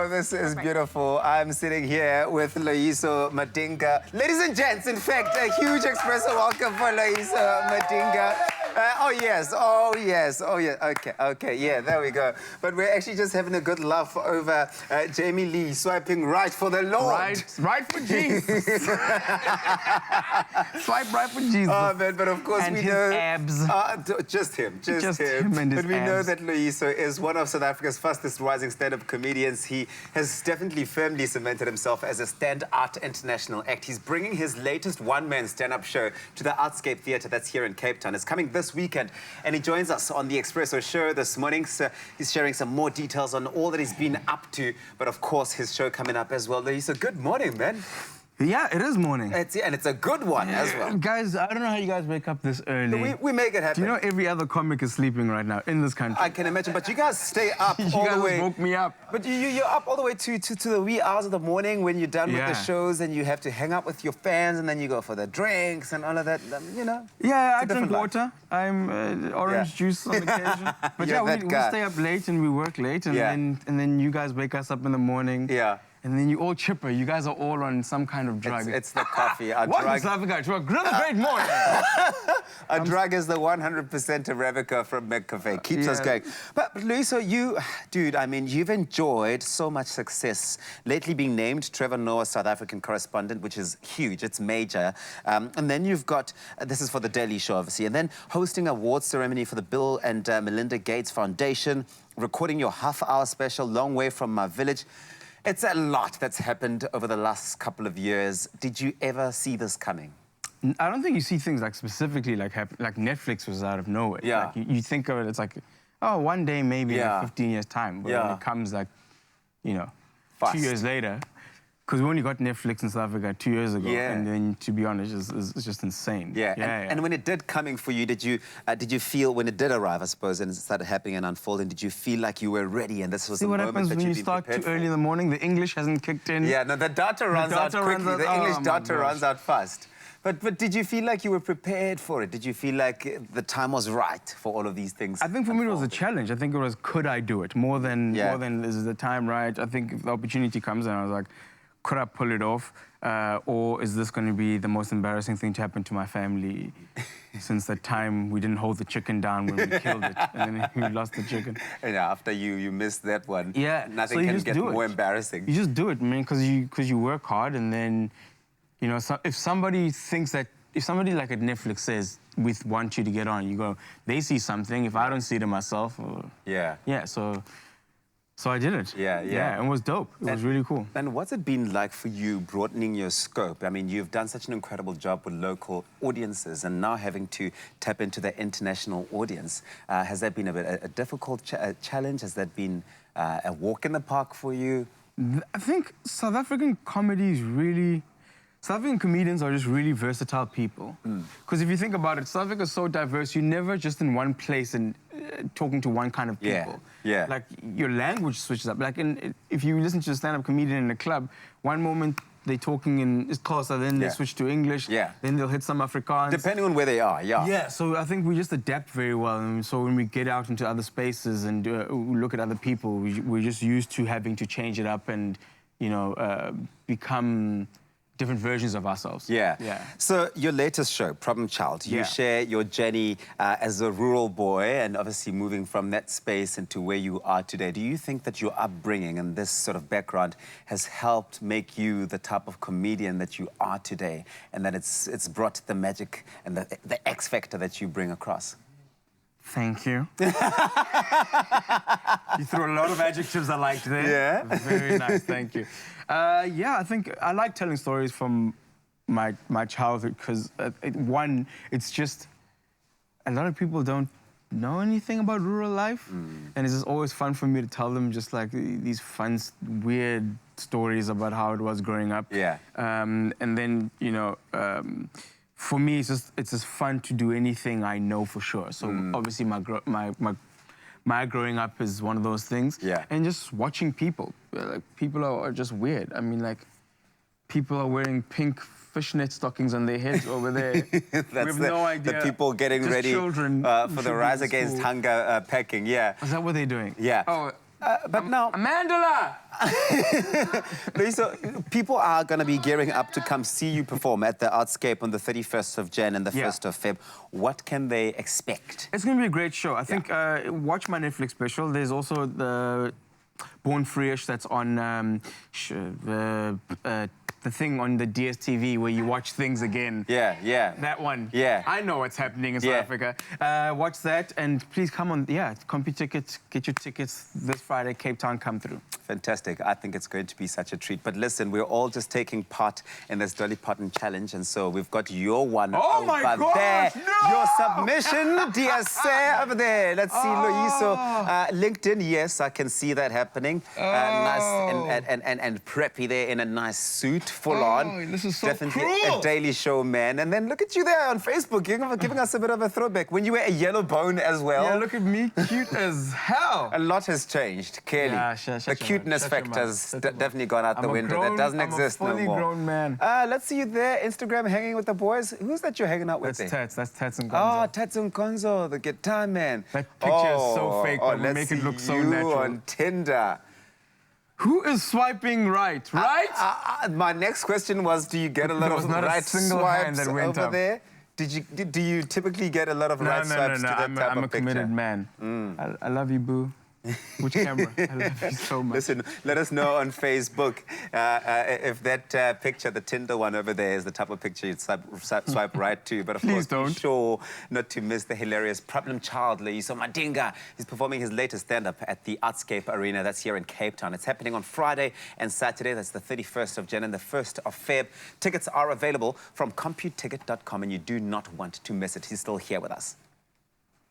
Oh, this is beautiful. I'm sitting here with Loyiso Madinga. Ladies and gents, in fact, a huge Expresso welcome for Loyiso Madinga. Oh, yes. Okay, yeah, there we go. But we're actually just having a good laugh over Jamie Lee swiping right for the Lord. Right for Jesus. Swipe right for Jesus. Oh, man, but of course and we his know... abs. Just him and his abs. But we know that Loyiso is one of South Africa's fastest rising stand-up comedians. He has definitely firmly cemented himself as a stand-art international act. He's bringing his latest one-man stand-up show to the Artscape Theatre that's here in Cape Town. It's coming this weekend, and he joins us on the Expresso show this morning. So he's sharing some more details on all that he's been up to, but of course his show coming up as well. Loyiso, good morning, man. Yeah, it is morning. And it's a good one as well. Guys, I don't know how you guys wake up this early. We make it happen. Do you know every other comic is sleeping right now in this country? I can imagine, but you guys stay up all the way. You guys woke me up. But you're up all the way to the wee hours of the morning when you're done with the shows and you have to hang out with your fans and then you go for the drinks and all of that, you know? Yeah, I drink water. I'm orange juice on occasion. But we stay up late and we work late and then you guys wake us up in the morning. Yeah. And then you all chipper. You guys are all on some kind of drug. It's the coffee. What is South Africa drug? Great morning. Our drug is the 100% Arabica from McCafe. Keeps us going. But Loyiso, dude, I mean, you've enjoyed so much success. Lately being named Trevor Noah's South African correspondent, which is huge. It's major. And then you've got, this is for The Daily Show, obviously, and then hosting an awards ceremony for the Bill and Melinda Gates Foundation, recording your half-hour special, Long Way From My Village. It's a lot that's happened over the last couple of years. Did you ever see this coming? I don't think you see things like specifically like Netflix was out of nowhere. Yeah. Like you think of it, it's like, oh, one day maybe in 15 years' time. But when it comes like, you know, fast. 2 years later, because we only got Netflix in South Africa 2 years ago. Yeah. And then, to be honest, it's just insane. Yeah. And when it did coming for you, did you feel, when it did arrive, I suppose, and it started happening and unfolding, did you feel like you were ready and this was the moment that you've been prepared for? See what happens when you start too early in the morning? The English hasn't kicked in. Yeah, no, the data runs out quickly. The English data runs out fast. But did you feel like you were prepared for it? Did you feel like the time was right for all of these things? I think for me it was a challenge. I think it was, could I do it? More than is the time right? I think if the opportunity comes and I was like, could I pull it off? Or is this going to be the most embarrassing thing to happen to my family since the time we didn't hold the chicken down when we killed it and then we lost the chicken? And after you missed that one, nothing so can get more embarrassing. You just do it, man, because you work hard and then, you know, if somebody like at Netflix says, we want you to get on, you go, they see something. If I don't see it in myself, So I did it. Yeah, it was dope. It was really cool. And what's it been like for you broadening your scope? I mean, you've done such an incredible job with local audiences and now having to tap into the international audience. Has that been a difficult challenge? Has that been a walk in the park for you? I think South African comedy is really... South African comedians are just really versatile people. Because if you think about it, South Africa is so diverse, you're never just in one place and talking to one kind of people. Yeah. Like, your language switches up. Like, if you listen to a stand-up comedian in a club, one moment they're talking in Xhosa, then they switch to English, then they'll hit some Afrikaans. Depending on where they are, Yeah, so I think we just adapt very well. And so when we get out into other spaces and look at other people, we're just used to having to change it up and, you know, become different versions of ourselves. Yeah. So your latest show, Problem Child, you share your journey as a rural boy and obviously moving from that space into where you are today. Do you think that your upbringing and this sort of background has helped make you the type of comedian that you are today and that it's brought the magic and the X factor that you bring across? Thank you. You threw a lot of adjectives I liked there. Yeah. Very nice, thank you. I think I like telling stories from my childhood because, one, it's just a lot of people don't know anything about rural life. And it's just always fun for me to tell them just like these fun, weird stories about how it was growing up. And then, you know, for me, it's just fun to do anything I know for sure. So obviously my growing up is one of those things. And just watching people. Like, people are just weird. I mean, like, people are wearing pink fishnet stockings on their heads over there. We have no idea. The people getting just ready for the Rise Against Hunger packing, Is that what they're doing? Yeah. Oh, But now, Amandala! Loyiso, people are going to be gearing up to come see you perform at the Artscape on the 31st of Jan and the 1st of Feb. What can they expect? It's going to be a great show. I think watch my Netflix special. There's also the Born Free-ish that's on the thing on the DSTV where you watch things again. Yeah. That one. Yeah. I know what's happening in South Africa. Watch that and please come on. Yeah, Compute Tickets. Get your tickets this Friday. Cape Town, come through. Fantastic. I think it's going to be such a treat. But listen, we're all just taking part in this Dolly Parton challenge, and so we've got your one over there. No! Your submission, dear sir, over there. Let's see, Loyiso. LinkedIn, yes, I can see that happening. Nice and preppy there in a nice suit, full on. This is so Definitely cruel. a Daily Show man. And then look at you there on Facebook, giving us a bit of a throwback. When you were a yellow bone as well. Yeah, look at me, cute as hell. A lot has changed, clearly. Yeah, the cuteness factor has definitely gone out the window. That doesn't exist no more. I'm a fully grown man. Let's see you there, Instagram, hanging with the boys. Who's that you're hanging out with there? That's Tats and Gonzo. Oh, Tats and Gonzo, the guitar man. That picture is so fake, but we make it look so natural. On Tinder. Who is swiping right? My next question was, do you get a lot of right swipes over there? Do you typically get a lot of right swipes to that type of picture? I'm a committed man. I love you, boo. Which camera? I love you so much. Listen, let us know on Facebook if that picture, the Tinder one over there, is the type of picture you'd swipe right to. But of course, be sure not to miss the hilarious problem child, Loyiso Madinga. He's performing his latest stand-up at the Artscape Arena. That's here in Cape Town. It's happening on Friday and Saturday. That's the 31st of Jan and the 1st of Feb. Tickets are available from computeticket.com, and you do not want to miss it. He's still here with us.